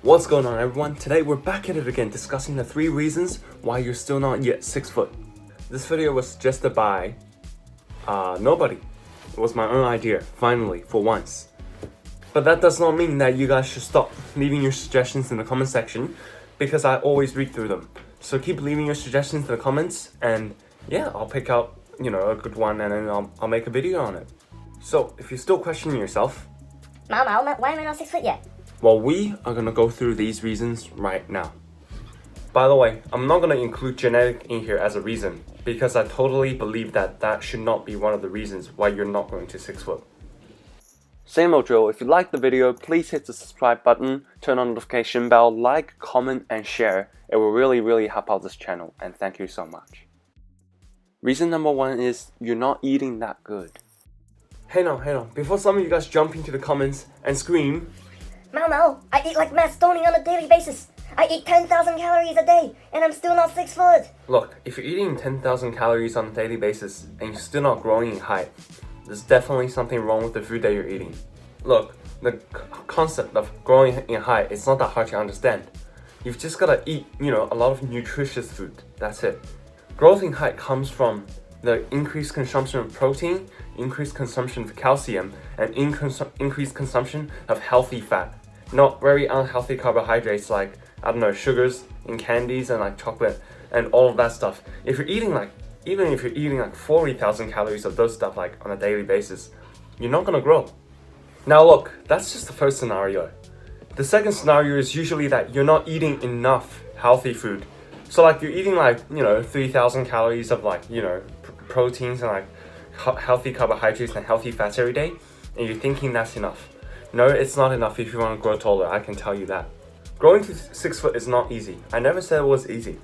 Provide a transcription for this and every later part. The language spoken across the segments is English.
What's going on, everyone? Today we're back at it again, discussing the 3 reasons why you're still not yet 6 foot. This video was suggested by nobody. It was my own idea, finally, for once. But that does not mean that you guys should stop leaving your suggestions in the comment section, because I always read through them. So keep leaving your suggestions in the comments, and yeah, I'll pick out, a good one, and then I'll make a video on it. So if you're still questioning yourself, Mama, why am I not 6 foot yet? well, we are gonna go through these reasons right now. By the way, I'm not gonna include genetic in here as a reason, because I totally believe that that should not be one of the reasons why you're not going to 6 foot. Same old drill, if you liked the video, please hit the subscribe button, turn on the notification bell, like, comment, and share. It will really help out this channel, and thank you so much. Reason number 1 is you're not eating that good. Hey now, before some of you guys jump into the comments and scream, Mama, I eat like Matt Stoney on a daily basis. I eat 10,000 calories a day, and I'm still not 6 foot. look, if you're eating 10,000 calories on a daily basis and you're still not growing in height, there's definitely something wrong with the food that you're eating. Look, the concept of growing in height is not that hard to understand. You've just gotta eat, a lot of nutritious food. That's it. Growth in height comes from the increased consumption of protein, increased consumption of calcium, and increased consumption of healthy fat. Not very unhealthy carbohydrates like, sugars in candies and like chocolate and all of that stuff. If you're eating even if you're eating 40,000 calories of those stuff like on a daily basis, you're not gonna grow. Now look, that's just the first scenario. The second scenario is usually that you're not eating enough healthy food. So like you're eating 3,000 calories of proteins and healthy carbohydrates and healthy fats every day, and you're thinking that's enough. No, it's not enough if you want to grow taller, I can tell you that. Growing to 6 foot is not easy. I never said it was easy.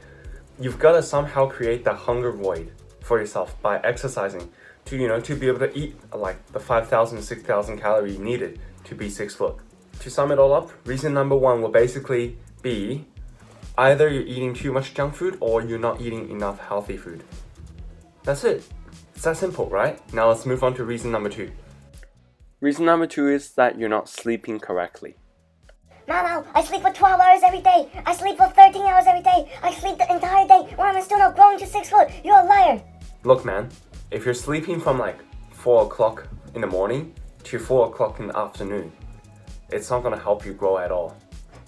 You've got to somehow create the hunger void for yourself by exercising to be able to eat the 5,000 to 6,000 calories needed to be 6 foot. To sum it all up, reason number 1 will basically be either you're eating too much junk food or you're not eating enough healthy food. That's it. It's that simple, right? Now let's move on to reason number 2. Reason number 2 is that you're not sleeping correctly. Mama, I sleep for 12 hours every day. I sleep for 13 hours every day. I sleep the entire day. Why am I still not growing to 6 foot? You're a liar. Look, man, if you're sleeping from 4 o'clock in the morning to 4 o'clock in the afternoon, it's not going to help you grow at all.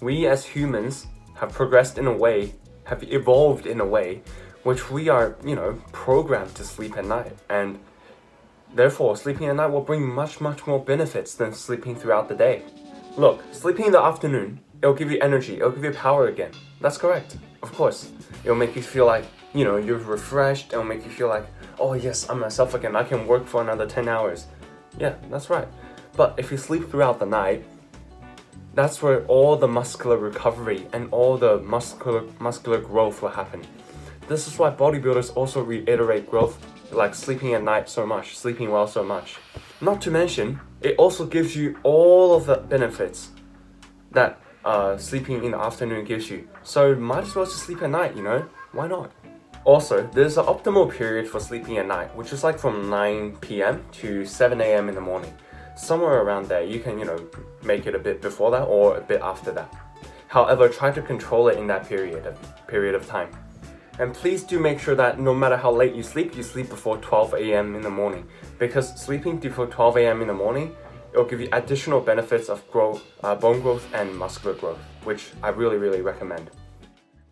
We as humans have progressed in a way, have evolved in a way, which we are, programmed to sleep at night. And therefore, sleeping at night will bring much more benefits than sleeping throughout the day. Look, sleeping in the afternoon, it'll give you energy, it'll give you power again. That's correct, of course. It'll make you feel like, you're refreshed, it'll make you feel like, oh yes, I'm myself again, I can work for another 10 hours. Yeah, that's right. But if you sleep throughout the night, that's where all the muscular recovery and all the muscular growth will happen. This is why bodybuilders also reiterate growth, like sleeping at night so much, sleeping well so much. Not to mention, it also gives you all of the benefits that sleeping in the afternoon gives you. So might as well just sleep at night, Why not? Also, there's an optimal period for sleeping at night, which is from 9 p.m. to 7 a.m. in the morning. Somewhere around there, you can, make it a bit before that or a bit after that. However, try to control it in that period of time. And please do make sure that no matter how late you sleep before 12 a.m. in the morning. Because sleeping before 12 a.m. in the morning, it'll give you additional benefits of bone growth and muscular growth, which I really recommend.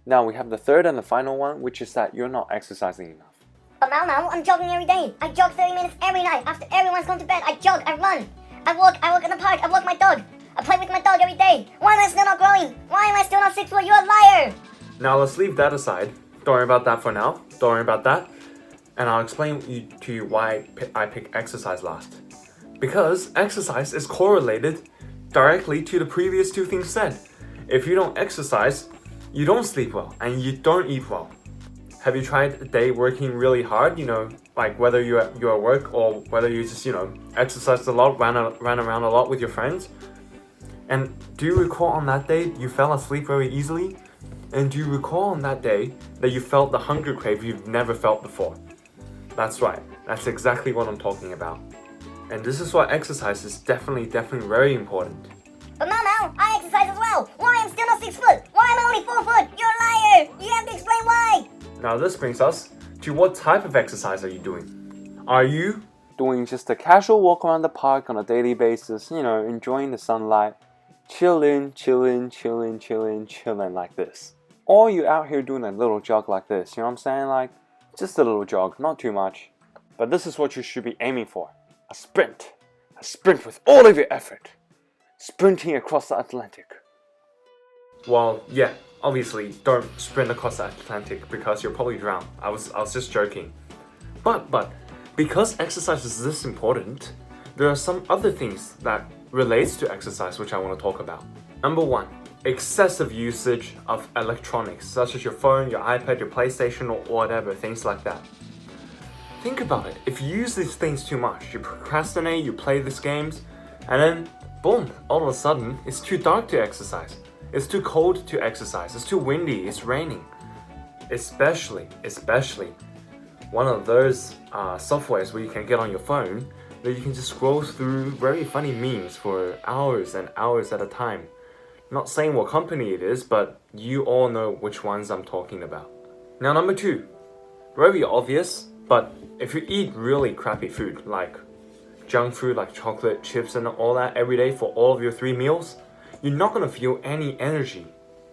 Now we have the third and the final one, which is that you're not exercising enough. But Mama, I'm jogging every day. I jog 30 minutes every night. After everyone's gone to bed, I jog, I run. I walk in the park, I walk my dog. I play with my dog every day. Why am I still not growing? Why am I still not 6 foot? You're a liar! Now let's leave that aside. Don't worry about that for now. Don't worry about that. And I'll explain to you why I pick exercise last. Because exercise is correlated directly to the previous 2 things said. If you don't exercise, you don't sleep well and you don't eat well. Have you tried a day working really hard, whether you're at work or whether you just, exercised a lot, ran around a lot with your friends? And do you recall on that day you fell asleep very easily? And do you recall on that day that you felt the hunger crave you've never felt before? That's right, that's exactly what I'm talking And this is why exercise is definitely very important. But Mama, I exercise exercise as well. Why I'm still not 6 foot? Why am I only 4 foot? You're a liar. You have to explain why. Now this brings us to what type of exercise are you doing? Are you doing just a casual walk around the park on a daily basis, enjoying the sunlight, chilling like this? Or you out here doing a little jog like this, you know what I'm saying? Like, just a little jog, not too much. But this is what you should be aiming for. A sprint. A sprint with all of your effort. Sprinting across the Atlantic. Well, yeah, obviously don't sprint across the Atlantic because you'll probably drown. I was just joking. But because exercise is this important, there are some other things that relates to exercise which I want to talk about. Number 1, excessive usage of electronics such as your phone, your iPad, your PlayStation, or whatever, things like that. Think about it. If you use these things too much, you procrastinate, you play these games, and then boom, all of a sudden it's too dark to exercise. It's too cold to exercise. It's too windy. It's raining. Especially one of those softwares where you can get on your phone that you can just scroll through very funny memes for hours and hours at a time. Not saying what company it is, but you all know which ones I'm talking about. Now, number 2, very obvious, but if you eat really crappy food, like junk food, like chocolate, chips, and all that every day for all of your 3 meals, you're not gonna feel any energy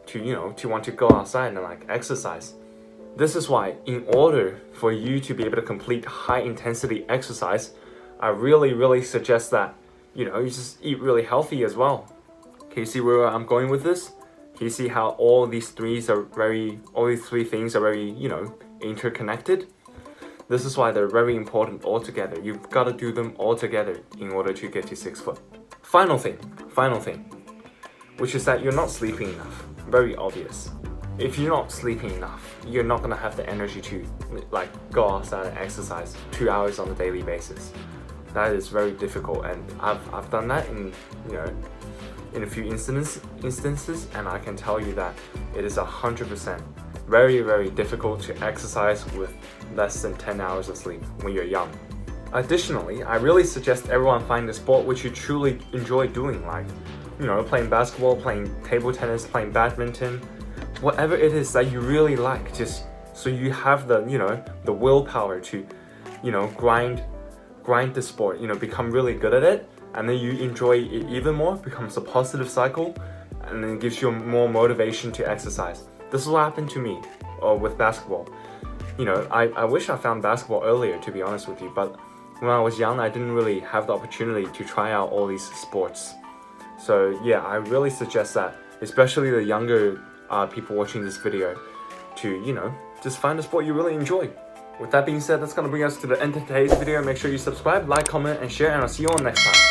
to want to go outside and like exercise. This is why, in order for you to be able to complete high intensity exercise, I really suggest that you just eat really healthy as well. Can you see where I'm going with this? Can you see how all these three things are very, interconnected? This is why they're very important all together. You've got to do them all together in order to get to 6 foot. Final thing, which is that you're not sleeping enough. Very obvious. If you're not sleeping enough, you're not gonna have the energy to go outside and exercise 2 hours on a daily basis. That is very difficult, and I've done that in a few instances, and I can tell you that it is 100% very difficult to exercise with less than 10 hours of sleep when you're young. Additionally, I really suggest everyone find a sport which you truly enjoy doing, like playing basketball, playing table tennis, playing badminton, whatever it is that you really like, just so you have the the willpower to grind the sport, become really good at it, and then you enjoy it even more, becomes a positive cycle, and then it gives you more motivation to exercise. This is what happened to me with basketball. I wish I found basketball earlier, to be honest with you, but when I was young, I didn't really have the opportunity to try out all these sports. So yeah, I really suggest that, especially the younger people watching this video, to just find a sport you really enjoy. With that being said, that's gonna bring us to the end of today's video. Make sure you subscribe, like, comment, and share, and I'll see you all next time.